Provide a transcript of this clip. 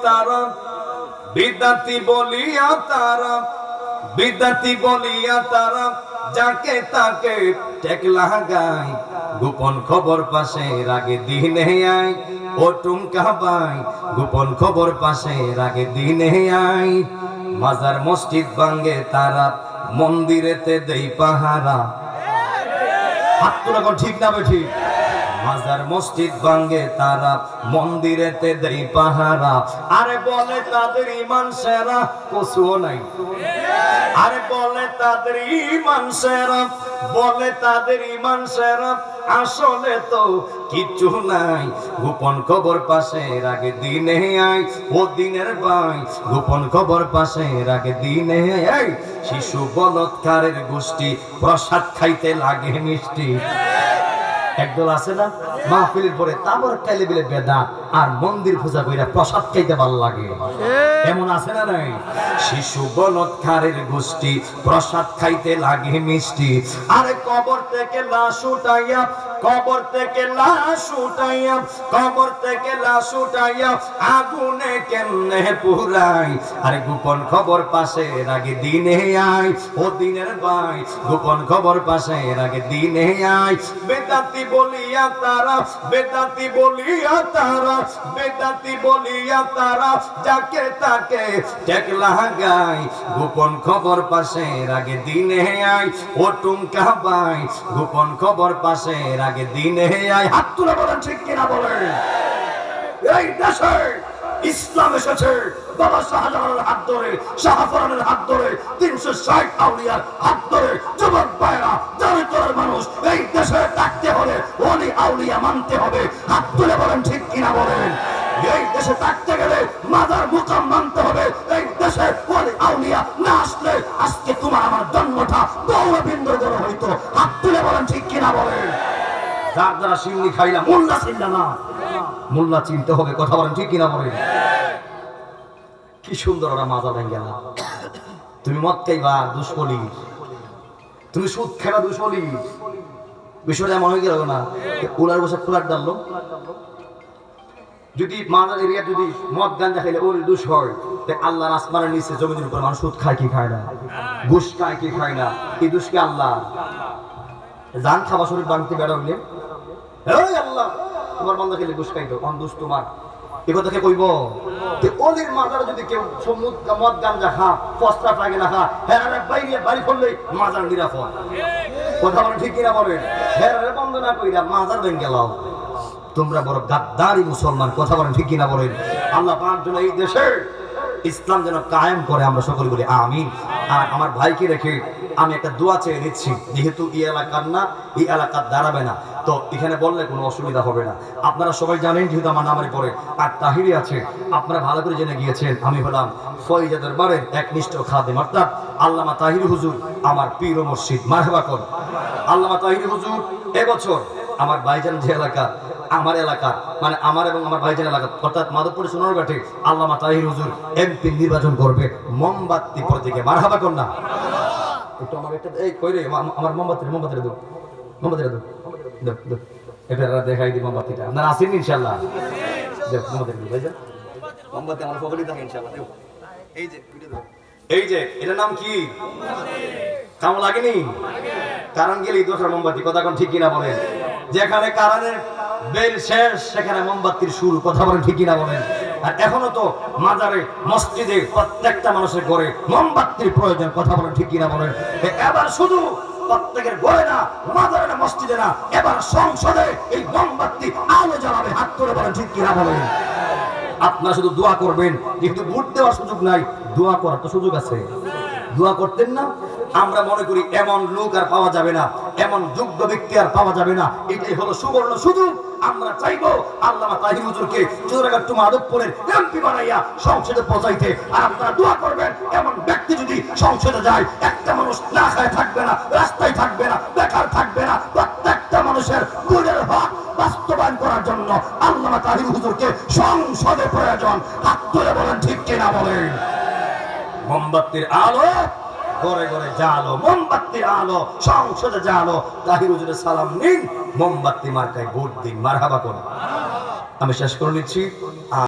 তারা বিদ্যার্থী বলিয়া তারা বিদ্যার্থী বলিয়া তারা যাকে তাকে টেক লাগায় গোপন খবর পাশে রাগে দিনে আয় ও টুমকা ভাই গোপন খবর পাশে রাগে দিনে আয় মাজার মসজিদ ভাঙ্গে তারা মন্দিরেতে দেই পাহারা হাত তোলা কোন ঠিক না বেঠিক মাজার মসজিদ ভাঙ্গে তারা মন্দিরেতে দেই পাহারা আরে বলে তাদের ঈমান সেরা কসুও নাই আরে বলে তাদের ঈমান সেরা বলে তাদের ঈমান সেরা আসলে তো কিছু নাই গোপন খবর পাশে রাগে দিনে আয় ও দিনের ভাই গোপন খবর পাশে রাগে দিনে আয় শিশু বলৎকারের গোষ্ঠী প্রসাদ খাইতে লাগে মিষ্টি একদল আছে না মাহফিলের পরে তাবর খাইলে বলে বেদাত আর মন্দির পূজা কইরা প্রসাদ খাইতে ভালো লাগে এমন আছে না নাই শিশু বলৎকারের গোষ্ঠী প্রসাদ খাইতে লাগে মিষ্টি আরে কবর থেকে লাশ উঠাইয়া কবর থেকে লাশ উঠাইয়া কবর থেকে লাশ উঠাইয়া আগুনে কেমনে পুরাই আরে গোপন খবর পাশে রাগে দিনে আয় ও দিনের ভাই গোপন খবর পাশে রাগে দিনে আয় বেদাতি বলিয়া তারা বেদাতি বলিয়া তারা বেদাতি বলিয়া তারা যাকে তাকে টেক লাগায় গোপন খবর পাশে রাগে দিনে আয় ও টুমকা ভাই গোপন খবর পাশে রাগে দিনে আয় হাত তুলে বলেন ঠিক কিনা বলেন এই দেশে ইসলাম এসেছে বাবা শাহজালালের হাত ধরে শাহফরানের হাত ধরে 360 আউলিয়ার হাত ধরে যুবক ভাইরা দরিদ্রের মানুষ এই দেশে থাকতে হলে ওলি আউলিয়া মানতে হবে হাত তুলে বলেন ঠিক কিনা বলেন এই দেশে থাকতে গেলে মাজার মুকাম মানতে হবে এই দেশে ওলি আউলিয়া না আসলে আজকে তোমার আমার জন্মটা দৌড়বিন্দ করে হইতো হাত তুলে বলেন ঠিক কিনা বলেন যার দ্বারা সিন্নি খাইলা মোল্লা চিন্তা না মোল্লা চিনতে হবে কথা বলেন ঠিক কিনা বলেন কি সুন্দর ওরা মাজা ভেঙে গেল তুমি মদ খাইবা দুশ্মনী তুমি সুদ খাইবা দুশ্মনী বিষয়টা এমন হয়ে গেল না ওনার বসে ফ্ল্যাট ডাললো যদি মাজার এরিয়া যদি মদ গাঞ্জা খাইলে ওর দুষ হয় আল্লাহর আসমানের নিচে জমিনের উপর মানুষ সুদ খায় কি খায় না ঘুষ খায় কি খায় না এই দুষকে আল্লাহ জান খাওয়া শরীর বাংতে বেড়া হইলে এই আল্লাহ তোমার বান্দা খেলে ঘুষ খাইতো অন দুষ তোমার এ কথাকে কইব যে ওলির মাজার যদি কেউ সমুদ মদ গাঞ্জা খা প্রস্তাব লাগে না খা হ্যাঁ বাইরে বাড়ি করলে মাজার নিরাপদ কথা বলে ঠিক কিনা বলেন হ্যাঁ বন্ধ না কইরা মাজার ভেঙে গেলাও তোমরা বড় গাদ্দারি মুসলমান কথা বলেন ঠিক কিনা বলেন আল্লাহ পাক যেন এই দেশে ইসলাম যেন কায়েম করে আমরা সকলে বলি আমিন আর আমার ভাইকে রেখে আমি একটা দোয়া চেয়ে নিচ্ছি যেহেতু এই এলাকার না এই এলাকার দাঁড়াবে না তো এখানে বললে কোনো অসুবিধা হবে না আপনারা সবাই জানেন যেহেতু আমার নামের পরে আর তাহিরি আছে আপনারা ভালো করে জেনে গিয়েছেন আমি হলাম ফয়জা দরবারের একনিষ্ঠ খাদেম অর্থাৎ আল্লামা তাহিরি হুজুর আমার পীর ও মুর্শিদ মারহাবা করুন আল্লামা তাহিরি হুজুর এবছর আমার ভাইজান যে এলাকা আমার এলাকা মানে আমার এবং আমার ভাইজান এলাকা অর্থাৎ মাধবপুর সোনারঘাটে আল্লামা তাহির হুজুর এমপি নির্বাচন করবে মোমবাতি প্রতীকে মারহাবা করুন না একটু আমার একটা এই কই রে আমার মোমবাতি দাও মোমবাতি দাও দাও এটা দেখাই দিই মোমবাতিটা আপনারা আসেন ইনশাআল্লাহ দাও মোমবাতি দাও ভাইজান মোমবাতি আমার পকেটে থাকে ইনশাআল্লাহ দাও এই যে এটার নাম কি কেমন লাগেনি কারণ গেলে দোসর মোমবাতি কথা কোন ঠিক কিনা বলেন যেখানে কারণের বেল শেষ সেখানে মোমবাতির শুরু কথা বলেন ঠিক কিনা বলেন আর এখনো তো মাজারে মসজিদে প্রত্যেকটা মানুষের ঘরে মোমবাতির প্রয়োজন কথা বলেন ঠিক কিনা বলেন এবার শুধু প্রত্যেকের ঘরে না মাজারে না মসজিদে না এবার সংসদে এই মোমবাতি আলো জ্বালাবে হাত করে বলেন ঠিক কিনা বলেন আপনারা শুধু দোয়া করবেন যেহেতু ভোট দেওয়ার সুযোগ নাই দোয়া করার তো সুযোগ আছে দোয়া করতেন না আমরা মনে করি এমন লোক আর পাওয়া যাবে না এমন যোগ্য ব্যক্তি আর পাওয়া যাবে না এটাই হলো সুবর্ণ সুযোগ আমরা চাইবো আল্লামা তাহির হুজুরকে চৌরাঘাট টু মাধবপুরের এমপি বানাইয়া সংসদে পৌঁছাইতে আর আপনারা দোয়া করবেন এমন ব্যক্তি যদি সংসদে যায় একটা মানুষ না খায় থাকবে না রাস্তায় থাকবে না বেকার থাকবে না প্রত্যেকটা মানুষের গুণের হক বাস্তবায়ন করার জন্য আল্লামা তাহির হুজুরকে সংসদে প্রয়োজন হাত তুলে বলেন ঠিক কিনা বলেন মোমবাতির আলো ঘরে ঘরে জালো মোমবাতির আলো সংসদে জালো তাহির হুজুরের সালাম নিন মোমবাতি মার্কায় ভোট দিন মারহাবা করুন আমি শেষ করে নিচ্ছি।